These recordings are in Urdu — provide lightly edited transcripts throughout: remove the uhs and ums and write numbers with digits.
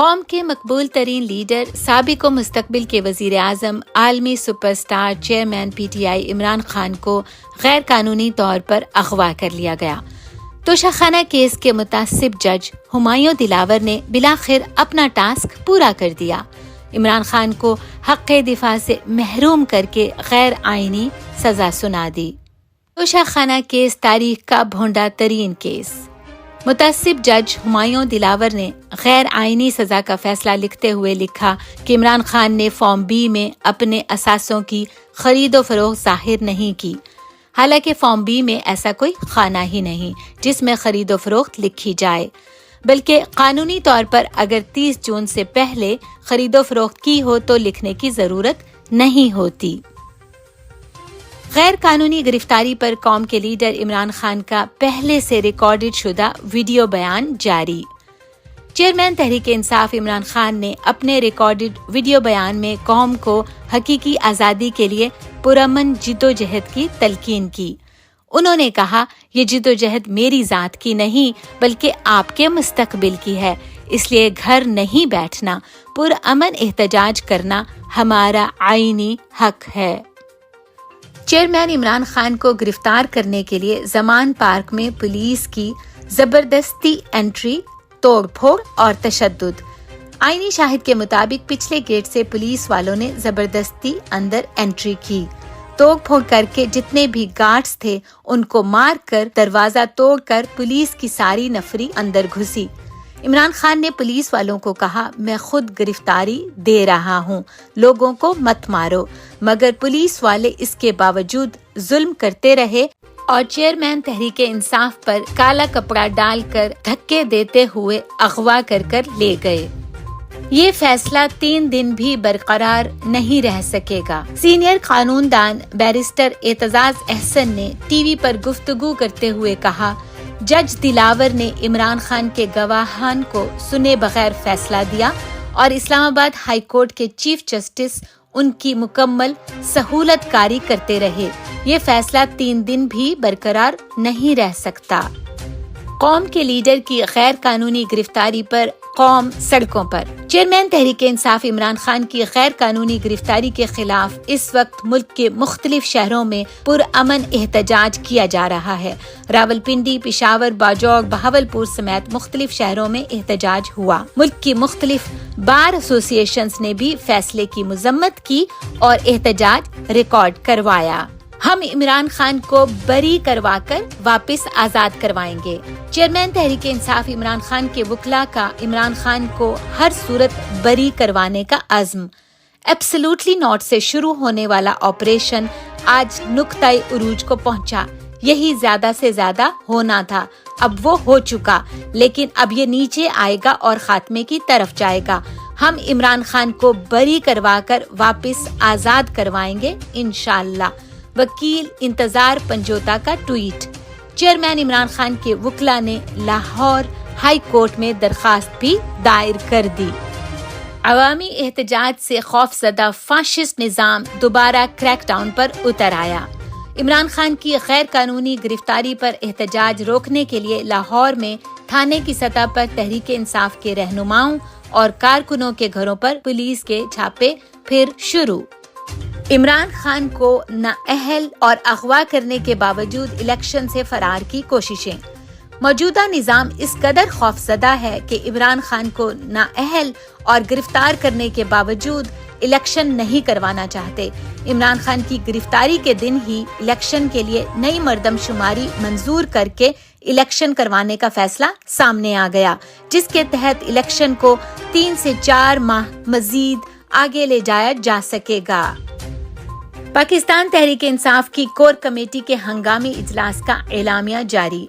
قوم کے مقبول ترین لیڈر، سابق و مستقبل کے وزیر اعظم، عالمی super star, chairman P T I Imran Khan کو غیر قانونی طور پر اغوا کر لیا گیا۔ توشاخانہ کیس کے متعصب جج ہمایوں دلاور نے بالآخر اپنا ٹاسک پورا کر دیا۔ عمران خان کو حق دفاع سے محروم کر کے غیر آئینی سزا سنا دی۔ توشاخانہ کیس تاریخ کا بھونڈا ترین کیس۔ متعصب جج ہمایوں دلاور نے غیر آئینی سزا کا فیصلہ لکھتے ہوئے لکھا کہ عمران خان نے فارم بی میں اپنے اثاثوں کی خرید و فروخت ظاہر نہیں کی، حالانکہ فارم بی میں ایسا کوئی خانہ ہی نہیں جس میں خرید و فروخت لکھی جائے، بلکہ قانونی طور پر اگر 30 جون سے پہلے خرید و فروخت کی ہو تو لکھنے کی ضرورت نہیں ہوتی۔ غیر قانونی گرفتاری پر قوم کے لیڈر عمران خان کا پہلے سے ریکارڈڈ شدہ ویڈیو بیان جاری۔ چیئرمین تحریک انصاف عمران خان نے اپنے ریکارڈڈ ویڈیو بیان میں قوم کو حقیقی آزادی کے لیے پرامن جدوجہد کی تلقین کی۔ انہوں نے کہا، یہ جدوجہد میری ذات کی نہیں بلکہ آپ کے مستقبل کی ہے، اس لیے گھر نہیں بیٹھنا، پرامن احتجاج کرنا ہمارا آئینی حق ہے۔ چیئرمین عمران خان کو گرفتار کرنے کے لیے زمان پارک میں پولیس کی زبردستی انٹری، توڑ پھوڑ اور تشدد۔ آئینی شاہد کے مطابق پچھلے گیٹ سے پولیس والوں نے زبردستی اندر انٹری کی، توڑ پھوڑ کر کے جتنے بھی گارڈز تھے ان کو مار کر دروازہ توڑ کر پولیس کی ساری نفری اندر گھسی۔ عمران خان نے پولیس والوں کو کہا، میں خود گرفتاری دے رہا ہوں، لوگوں کو مت مارو، مگر پولیس والے اس کے باوجود ظلم کرتے رہے اور چیئرمین تحریک انصاف پر کالا کپڑا ڈال کر دھکے دیتے ہوئے اغوا کر لے گئے۔ یہ فیصلہ 3 دن بھی برقرار نہیں رہ سکے گا۔ سینئر قانون دان بیرسٹر اعتزاز احسن نے ٹی وی پر گفتگو کرتے ہوئے کہا، جج دلاور نے عمران خان کے گواہان کو سنے بغیر فیصلہ دیا اور اسلام آباد ہائی کورٹ کے چیف جسٹس ان کی مکمل سہولت کاری کرتے رہے۔ یہ فیصلہ 3 دن بھی برقرار نہیں رہ سکتا۔ قوم کے لیڈر کی غیر قانونی گرفتاری پر قوم سڑکوں پر۔ چیئرمین تحریک انصاف عمران خان کی غیر قانونی گرفتاری کے خلاف اس وقت ملک کے مختلف شہروں میں پرامن احتجاج کیا جا رہا ہے۔ راولپنڈی، پشاور، باجوڑ، بہاولپور سمیت مختلف شہروں میں احتجاج ہوا۔ ملک کی مختلف بار ایسوسی ایشنز نے بھی فیصلے کی مذمت کی اور احتجاج ریکارڈ کروایا۔ ہم عمران خان کو بری کروا کر واپس آزاد کروائیں گے۔ چیئرمین تحریک انصاف عمران خان کے وکلاء کا عمران خان کو ہر صورت بری کروانے کا عزم۔ ایبسلیوٹلی ناٹ سے شروع ہونے والا آپریشن آج نقطۂ عروج کو پہنچا۔ یہی زیادہ سے زیادہ ہونا تھا، اب وہ ہو چکا، لیکن اب یہ نیچے آئے گا اور خاتمے کی طرف جائے گا۔ ہم عمران خان کو بری کروا کر واپس آزاد کروائیں گے انشاءاللہ۔ وکیل انتظار پنجوتا کا ٹویٹ۔ چیئرمین عمران خان کے وکلاء نے لاہور ہائی کورٹ میں درخواست بھی دائر کر دی۔ عوامی احتجاج سے خوف زدہ فاشسٹ نظام دوبارہ کریک ڈاؤن پر اتر آیا۔ عمران خان کی غیر قانونی گرفتاری پر احتجاج روکنے کے لیے لاہور میں تھانے کی سطح پر تحریک انصاف کے رہنماؤں اور کارکنوں کے گھروں پر پولیس کے چھاپے پھر شروع۔ عمران خان کو نااہل اور اغوا کرنے کے باوجود الیکشن سے فرار کی کوششیں۔ موجودہ نظام اس قدر خوفزدہ ہے کہ عمران خان کو نااہل اور گرفتار کرنے کے باوجود الیکشن نہیں کروانا چاہتے۔ عمران خان کی گرفتاری کے دن ہی الیکشن کے لیے نئی مردم شماری منظور کر کے الیکشن کروانے کا فیصلہ سامنے آ گیا، جس کے تحت الیکشن کو 3 سے 4 ماہ مزید آگے لے جایا جا سکے گا۔ پاکستان تحریک انصاف کی کور کمیٹی کے ہنگامی اجلاس کا اعلامیہ جاری۔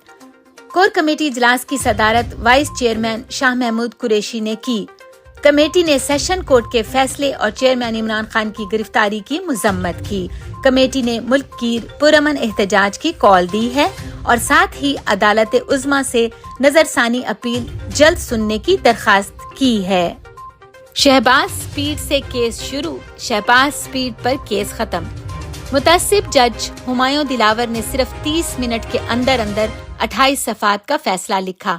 کور کمیٹی اجلاس کی صدارت وائس چیئرمین شاہ محمود قریشی نے کی۔ کمیٹی نے سیشن کورٹ کے فیصلے اور چیئرمین عمران خان کی گرفتاری کی مذمت کی۔ کمیٹی نے ملک کی پرامن احتجاج کی کال دی ہے اور ساتھ ہی عدالت عظمیٰ سے نظر ثانی اپیل جلد سننے کی درخواست کی ہے۔ شہباز سپیڈ سے کیس شروع، شہباز سپیڈ پر کیس ختم۔ متعصب جج ہمایوں دلاور نے صرف 30 منٹ کے اندر 28 صفحات کا فیصلہ لکھا۔